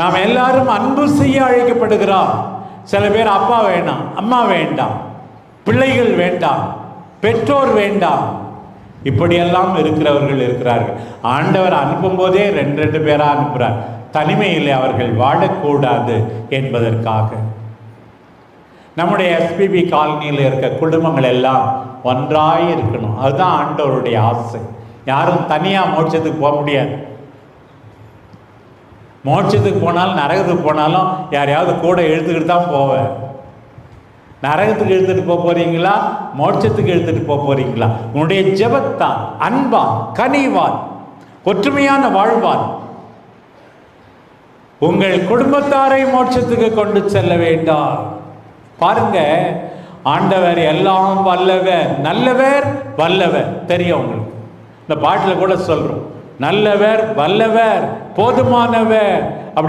நாம் எல்லாரும் அன்பு செய்ய அழைக்கப்படுகிறோம். சில பேர் அப்பா வேண்டாம், அம்மா வேண்டாம், பிள்ளைகள் வேண்டாம், பெற்றோர் வேண்டாம், இப்படியெல்லாம் இருக்கிறவர்கள் இருக்கிறார்கள். ஆண்டவர் அனுப்பும் போதே ரெண்டு பேரா அனுப்புகிறார். தனிமையில் அவர்கள் வாழக்கூடாது என்பதற்காக. நம்முடைய எஸ்பிபி காலனியில் இருக்க குடும்பங்கள் எல்லாம் ஒன்றாய் இருக்கணும். அதுதான் ஆண்டவருடைய ஆசை. யாரும் தனியாக மோட்சத்துக்கு போக முடியாது. மோட்சத்துக்கு போனாலும் நரகத்துக்கு போனாலும் யாரையாவது கூட இழுத்துக்கிட்டு தான் போவேன். நரகத்துக்கு இழுத்துட்டு போக போறீங்களா, மோட்சத்துக்கு இழுத்துட்டு போக போறீங்களா? உன்னுடைய ஜெபத்தான், அன்பான், கனிவான், ஒற்றுமையான வாழ்வான் உங்கள் குடும்பத்தாரை மோட்சத்துக்கு கொண்டு செல்ல வேண்டாம். பாருங்க, ஆண்டவர் எல்லாம் வல்லவர், நல்லவர், வல்லவர். தெரியும் உங்களுக்கு, இந்த பாட்டில் கூட சொல்றோம், நல்லவர், வல்லவர், போதுமானவர். அப்படி